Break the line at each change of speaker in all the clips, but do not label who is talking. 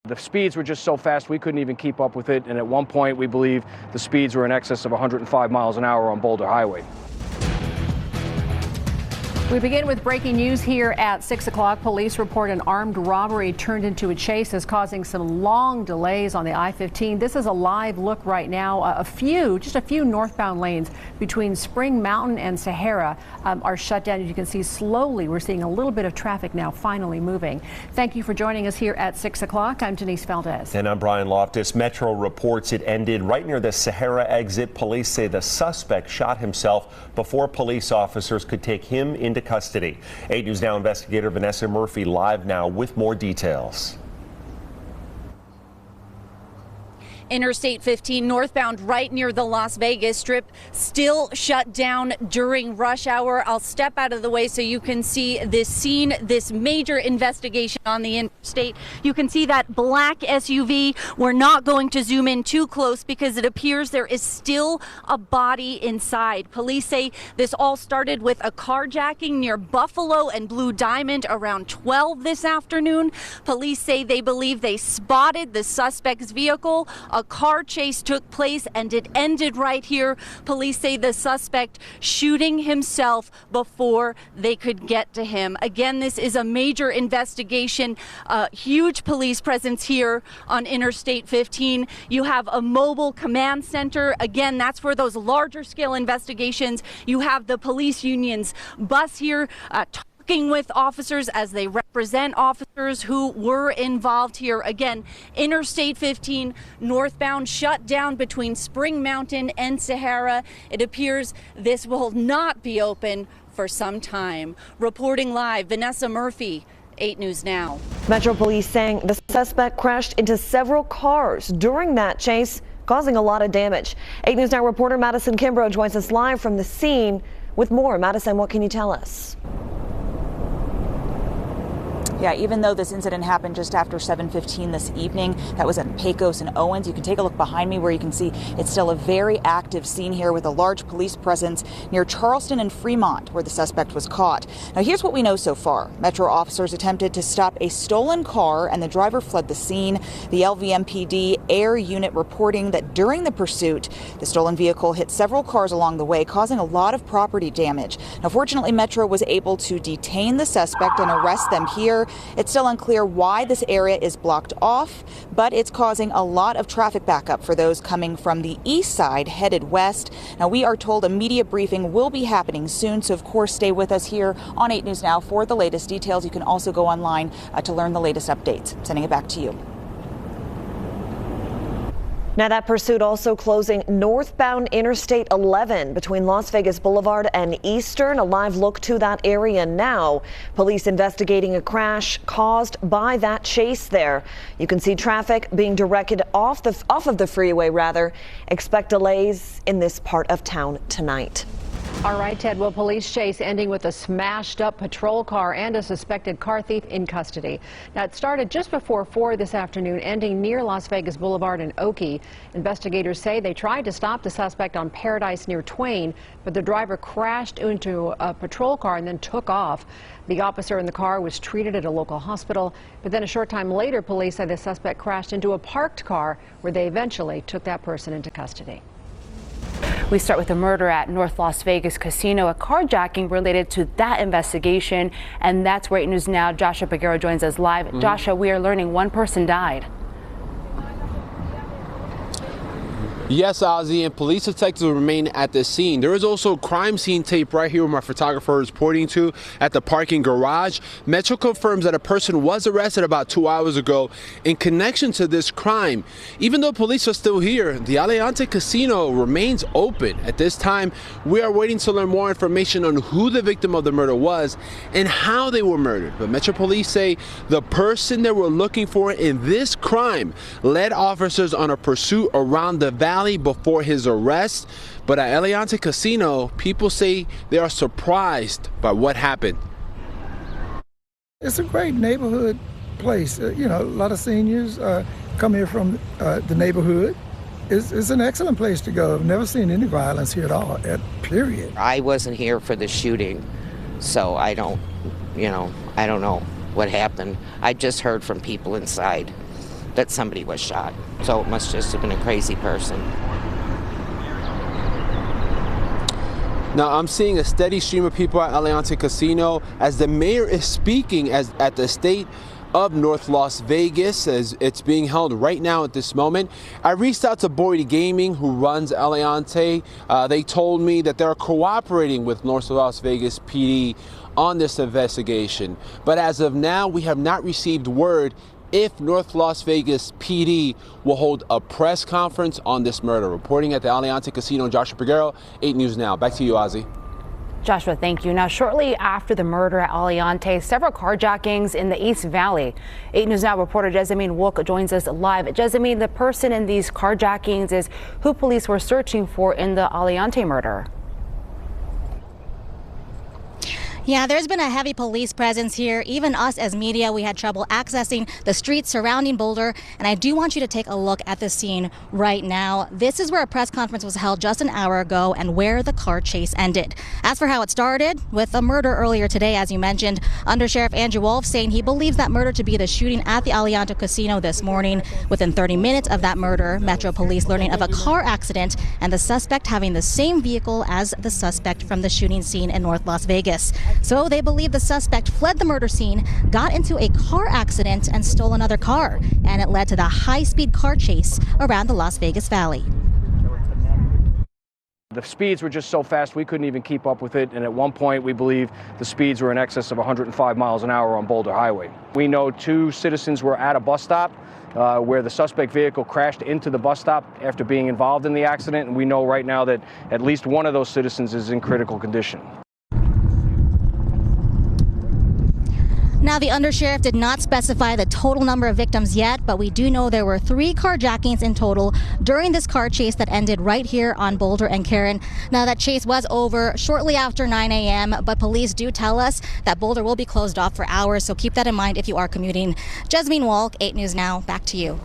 The speeds were just so fast we couldn't even keep up with it, and at one point we believe the speeds were in excess of 105 miles an hour on Boulder Highway.
We begin with breaking news here at 6 o'clock. Police report an armed robbery turned into a chase is causing some long delays on the I-15. This is a live look right now. Just a few northbound lanes between Spring Mountain and Sahara are shut down. As you can see, slowly we're seeing a little bit of traffic now finally moving. Thank you for joining us here at 6 o'clock. I'm Denise Valdez.
And I'm Brian Loftus. Metro reports it ended right near the Sahara exit. Police say the suspect shot himself before police officers could take him into custody. 8 News Now investigator Vanessa Murphy live now with more details.
Interstate 15 northbound right near the Las Vegas Strip still shut down during rush hour. I'll step out of the way so you can see this scene, this major investigation on the interstate. You can see that black SUV. We're not going to zoom in too close because it appears there is still a body inside. Police say this all started with a carjacking near Buffalo and Blue Diamond around 12 this afternoon. Police say they believe they spotted the suspect's vehicle. A car chase took place and it ended right here. Police say the suspect shooting himself before they could get to him. Again, this is a major investigation. Huge police presence here on Interstate 15. You have a mobile command center. Again, that's for those larger scale investigations. You have the police union's bus here talking with officers as they represent officers who were involved here. Again, Interstate 15 northbound shut down between Spring Mountain and Sahara. It appears this will not be open for some time. Reporting live, Vanessa Murphy, 8 News Now.
Metro Police saying the suspect crashed into several cars during that chase, causing a lot of damage. 8 News Now reporter Madison Kimbrough joins us live from the scene with more. Madison, what can you tell us?
Yeah, even though this incident happened just after 7:15 this evening, that was at Pecos and Owens. You can take a look behind me where you can see it's still a very active scene here with a large police presence near Charleston and Fremont, where the suspect was caught. Now, here's what we know so far. Metro officers attempted to stop a stolen car and the driver fled the scene. The LVMPD air unit reporting that during the pursuit, the stolen vehicle hit several cars along the way, causing a lot of property damage. Now, fortunately, Metro was able to detain the suspect and arrest them here. It's still unclear why this area is blocked off, but it's causing a lot of traffic backup for those coming from the east side headed west. Now, we are told a media briefing will be happening soon, so of course stay with us here on 8 News Now for the latest details. You can also go online to learn the latest updates. Sending it back to you.
Now, that pursuit also closing northbound Interstate 11 between Las Vegas Boulevard and Eastern. A live look to that area now. Police investigating a crash caused by that chase there. You can see traffic being directed off of the freeway, rather. Expect delays in this part of town tonight.
All right, Ted. Well, police chase ending with a smashed up patrol car and a suspected car thief in custody. Now, it started just before 4 this afternoon, ending near Las Vegas Boulevard and Oakey. Investigators say they tried to stop the suspect on Paradise near Twain, but the driver crashed into a patrol car and then took off. The officer in the car was treated at a local hospital, but then a short time later, police say the suspect crashed into a parked car where they eventually took that person into custody.
We start with a murder at North Las Vegas Casino, a carjacking related to that investigation, and that's where 8 News Now Joshua Peguero joins us live. Joshua, we are learning one person died.
Yes, Ozzy, and police detectives remain at the scene. There is also crime scene tape right here where my photographer is pointing to at the parking garage. Metro confirms that a person was arrested about 2 hours ago in connection to this crime. Even though police are still here, the Untitled Casino remains open. At this time, we are waiting to learn more information on who the victim of the murder was and how they were murdered. But Metro police say the person they were looking for in this crime led officers on a pursuit around the valley before his arrest. But at Untitled Casino, people say they are surprised by what happened.
It's a great neighborhood place. You know, a lot of seniors come here from the neighborhood. It's an excellent place to go. I've never seen any violence here at all, period.
I wasn't here for the shooting, so I don't know what happened. I just heard from people inside. that somebody was shot. So it must just have been a crazy person.
Now, I'm seeing a steady stream of people at Untitled Casino as the mayor is speaking at the state of North Las Vegas as it's being held right now at this moment. I reached out to Boyd Gaming, who runs Untitled. They told me that they're cooperating with North Las Vegas PD on this investigation. But as of now, we have not received word if North Las Vegas PD will hold a press conference on this murder. Reporting at the Untitled Casino, Joshua Peguero, 8 News Now. Back to you, Ozzy.
Joshua, thank you. Now, shortly after the murder at Aliante, several carjackings in the East Valley. 8 News Now reporter Jessamine Wolk joins us live. Jessamine, the person in these carjackings is who police were searching for in the Aliante murder.
Yeah, there's been a heavy police presence here. Even us as media, we had trouble accessing the streets surrounding Boulder. And I do want you to take a look at the scene right now. This is where a press conference was held just an hour ago and where the car chase ended. As for how it started, with a murder earlier today, as you mentioned, Under Sheriff Andrew Wolf saying he believes that murder to be the shooting at the Aliante Casino this morning. Within 30 minutes of that murder, Metro Police learning of a car accident and the suspect having the same vehicle as the suspect from the shooting scene in North Las Vegas. So they believe the suspect fled the murder scene, got into a car accident, and stole another car. And it led to the high-speed car chase around the Las Vegas Valley.
The speeds were just so fast we couldn't even keep up with it, and at one point we believe the speeds were in excess of 105 miles an hour on Boulder Highway. We know 2 citizens were at a bus stop where the suspect vehicle crashed into the bus stop after being involved in the accident, and we know right now that at least one of those citizens is in critical condition.
Now, the undersheriff did not specify the total number of victims yet, but we do know there were 3 carjackings in total during this car chase that ended right here on Boulder and Karen. Now, that chase was over shortly after 9 a.m., but police do tell us that Boulder will be closed off for hours, so keep that in mind if you are commuting. Jessamine Wolk, 8 News Now, back to you.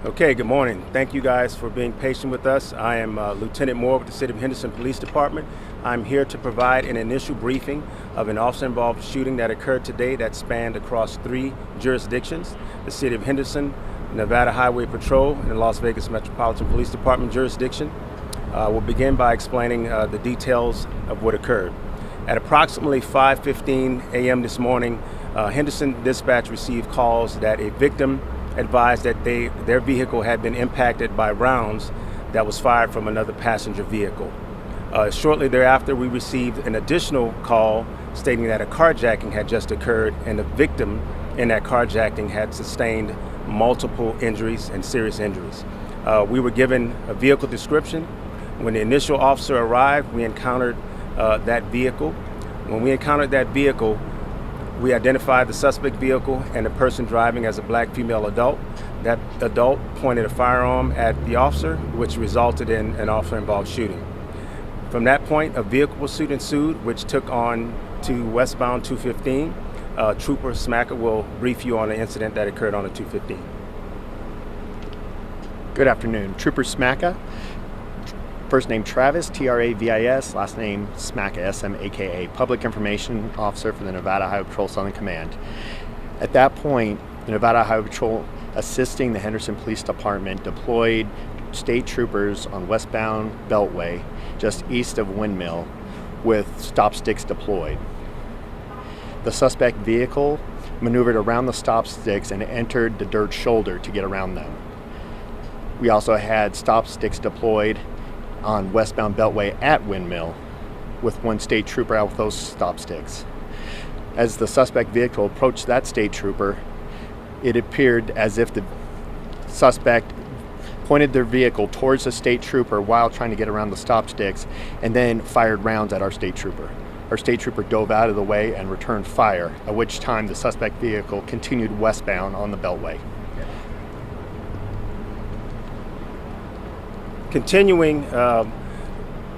Okay, good morning. Thank you guys for being patient with us. I am Lieutenant Moore with the City of Henderson Police Department. I'm here to provide an initial briefing of an officer-involved shooting that occurred today that spanned across 3 jurisdictions: the City of Henderson, Nevada Highway Patrol, and the Las Vegas Metropolitan Police Department jurisdiction. We'll begin by explaining the details of what occurred. At approximately 5:15 a.m. this morning, Henderson Dispatch received calls that a victim advised that their vehicle had been impacted by rounds that was fired from another passenger vehicle. Shortly thereafter, we received an additional call stating that a carjacking had just occurred and the victim in that carjacking had sustained multiple injuries and serious injuries. We were given a vehicle description. When the initial officer arrived, we encountered that vehicle. When we encountered that vehicle, we identified the suspect vehicle and the person driving as a black female adult. That adult pointed a firearm at the officer, which resulted in an officer-involved shooting. From that point, a vehicle pursuit ensued, which took on to westbound 215. Trooper Smacker will brief you on the incident that occurred on the 215.
Good afternoon. Trooper Smacker. First name Travis, Travis, last name Smaka, S-M-A-K-A, Public Information Officer for the Nevada Highway Patrol Southern Command. At that point, the Nevada Highway Patrol, assisting the Henderson Police Department, deployed state troopers on westbound Beltway, just east of Windmill, with stop sticks deployed. The suspect vehicle maneuvered around the stop sticks and entered the dirt shoulder to get around them. We also had stop sticks deployed on westbound Beltway at Windmill with 1 state trooper out with those stop sticks. As the suspect vehicle approached that state trooper, it appeared as if the suspect pointed their vehicle towards the state trooper while trying to get around the stop sticks and then fired rounds at our state trooper. Our state trooper dove out of the way and returned fire, at which time the suspect vehicle continued westbound on the Beltway.
Continuing,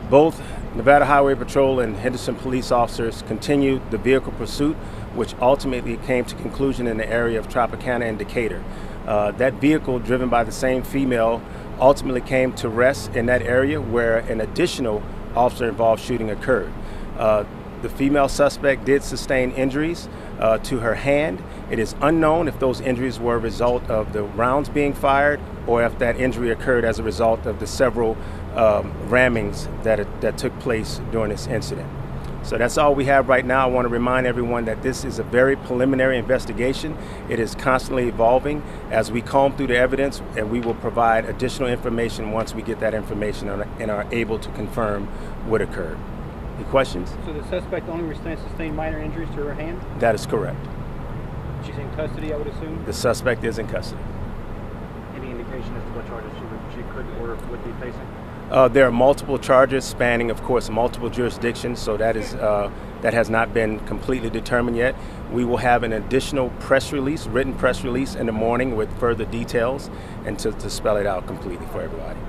both Nevada Highway Patrol and Henderson police officers continued the vehicle pursuit, which ultimately came to conclusion in the area of Tropicana and Decatur. That vehicle, driven by the same female, ultimately came to rest in that area where an additional officer-involved shooting occurred. The female suspect did sustain injuries to her hand. It is unknown if those injuries were a result of the rounds being fired or if that injury occurred as a result of the several rammings that took place during this incident. So that's all we have right now. I want to remind everyone that this is a very preliminary investigation. It is constantly evolving as we comb through the evidence, and we will provide additional information once we get that information and are able to confirm what occurred. Any questions?
So the suspect only sustained minor injuries to her hand?
That is correct.
She's in custody, I would assume?
The suspect is in custody.
Any indication as to what charges she could or would be facing?
There are multiple charges spanning, of course, multiple jurisdictions, so that has not been completely determined yet. We will have an additional written press release in the morning with further details and to spell it out completely for everybody.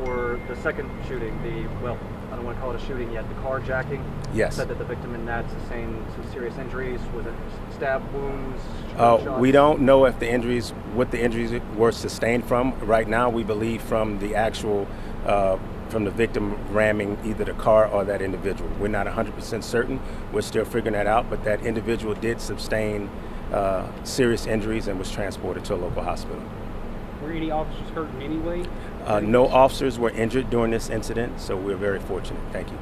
For the second shooting, I don't want to call it a shooting yet, the carjacking?
Yes.
Said that the victim in that sustained some serious injuries. Was it stab wounds?
We don't know if what the injuries were sustained from. Right now, we believe from the actual from the victim ramming either the car or that individual. We're not 100% certain. We're still figuring that out, but that individual did sustain serious injuries and was transported to a local hospital.
Were any officers hurt in any way?
No officers were injured during this incident, so we're very fortunate. Thank you.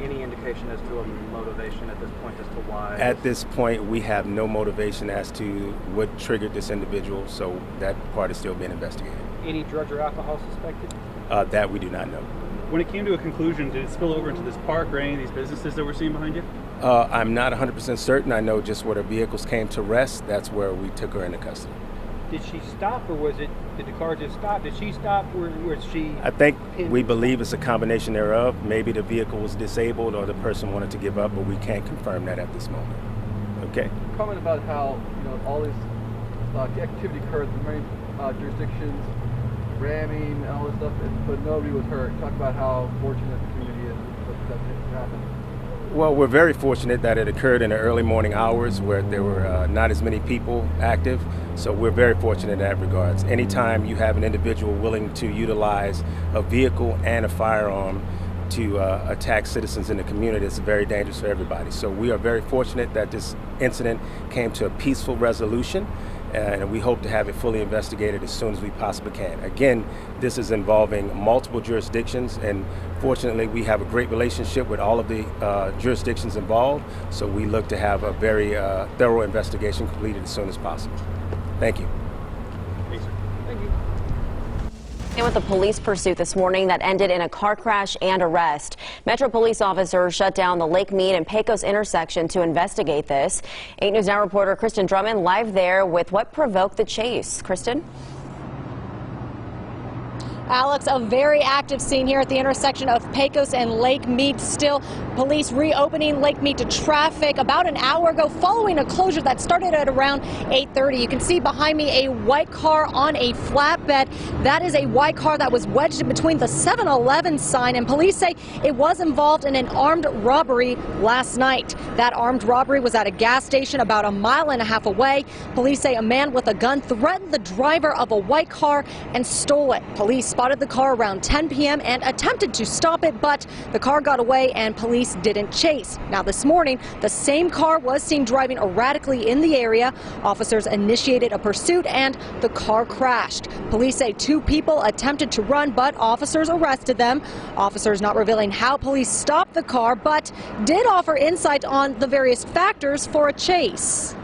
Any indication as to a motivation at this point as to why?
At this point, we have no motivation as to what triggered this individual, so that part is still being investigated.
Any drugs or alcohol suspected?
That we do not know.
When it came to a conclusion, did it spill over into this park or any of these businesses that we're seeing behind you?
I'm not 100% certain. I know just where the vehicles came to rest. That's where we took her into custody.
Did she stop, or did the car just stop? Did she stop, or was she?
I think we believe it's a combination thereof. Maybe the vehicle was disabled or the person wanted to give up, but we can't confirm that at this moment. Okay.
Comment about how all this activity occurred in many jurisdictions, ramming and all this stuff, but nobody was hurt. Talk about how fortunate the community is that this happened.
Well, we're very fortunate that it occurred in the early morning hours where there were not as many people active. So we're very fortunate in that regards. Anytime you have an individual willing to utilize a vehicle and a firearm to attack citizens in the community, it's very dangerous for everybody. So we are very fortunate that this incident came to a peaceful resolution, and we hope to have it fully investigated as soon as we possibly can. Again, this is involving multiple jurisdictions, and fortunately we have a great relationship with all of the jurisdictions involved, so we look to have a very thorough investigation completed as soon as possible. Thank you.
Thank you.
And with a police pursuit this morning that ended in a car crash and arrest. Metro police officers shut down the Lake Mead and Pecos intersection to investigate this. 8 News Now reporter Kristen Drummond live there with what provoked the chase. Kristen?
Alex, a very active scene here at the intersection of Pecos and Lake Mead. Still, police reopening Lake Mead to traffic about an hour ago following a closure that started at around 8:30. You can see behind me a white car on a flatbed. That is a white car that was wedged in between the 7-Eleven sign, and police say it was involved in an armed robbery last night. That armed robbery was at a gas station about a mile and a half away. Police say a man with a gun threatened the driver of a white car and stole it. Police spotted the car around 10 p.m. and attempted to stop it, but the car got away and police didn't chase. Now this morning, the same car was seen driving erratically in the area. Officers initiated a pursuit and the car crashed. Police say 2 people attempted to run, but officers arrested them. Officers not revealing how police stopped the car, but did offer insight on the various factors for a chase.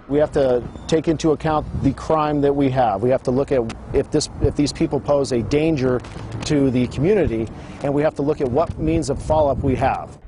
We have to take into account the crime that we have. We have to look at if these people pose a danger to the community, and we have to look at what means of follow-up we have.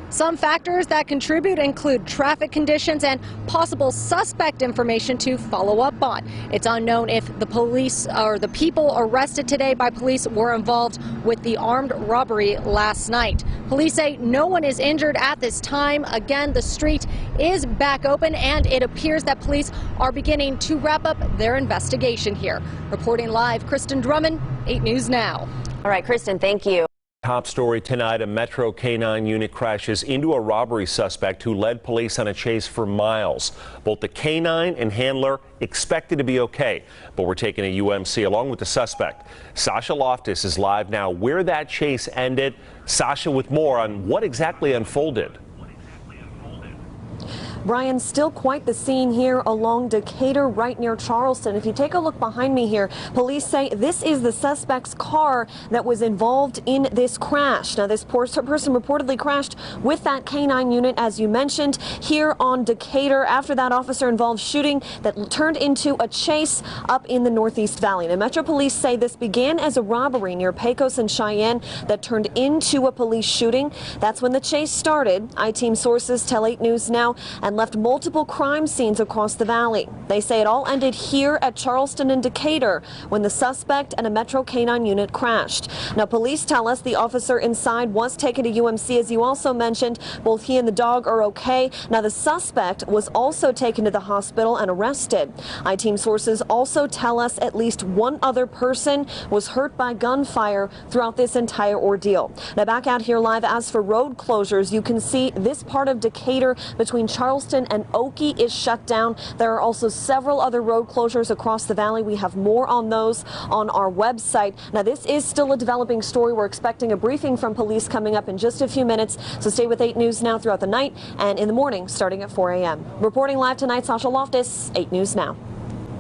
Some factors that contribute include traffic conditions and possible suspect information to follow up on. It's unknown if the police or the people arrested today by police were involved with the armed robbery last night. Police say no one is injured at this time. Again, the street is back open, and it appears that police are beginning to wrap up their investigation here. Reporting live, Kristen Drummond, 8 News Now.
All right, Kristen, thank you.
Top story tonight, a Metro K-9 unit crashes into a robbery suspect who led police on a chase for miles. Both the K-9 and handler expected to be okay, but we're taking a UMC along with the suspect. Sasha Loftus is live now where that chase ended. Sasha with more on what exactly unfolded.
Brian, still quite the scene here along Decatur, right near Charleston. If you take a look behind me here, police say this is the suspect's car that was involved in this crash. Now, this person reportedly crashed with that K-9 unit, as you mentioned, here on Decatur after that officer-involved shooting that turned into a chase up in the Northeast Valley. Now, Metro Police say this began as a robbery near Pecos and Cheyenne that turned into a police shooting. That's when the chase started. I-Team sources tell 8 News Now and left multiple crime scenes across the valley. They say it all ended here at Charleston and Decatur when the suspect and a Metro K-9 unit crashed. Now, police tell us the officer inside was taken to UMC, as you also mentioned. Both he and the dog are okay. Now, the suspect was also taken to the hospital and arrested. I-Team sources also tell us at least one other person was hurt by gunfire throughout this entire ordeal. Now, back out here live, as for road closures, you can see this part of Decatur between Charleston and Okie is shut down. There are also several other road closures across the valley. We have more on those on our website. Now, this is still a developing story. We're expecting a briefing from police coming up in just a few minutes. So stay with 8 News Now throughout the night and in the morning starting at 4 a.m. Reporting live tonight, Sasha Loftus, 8 News Now.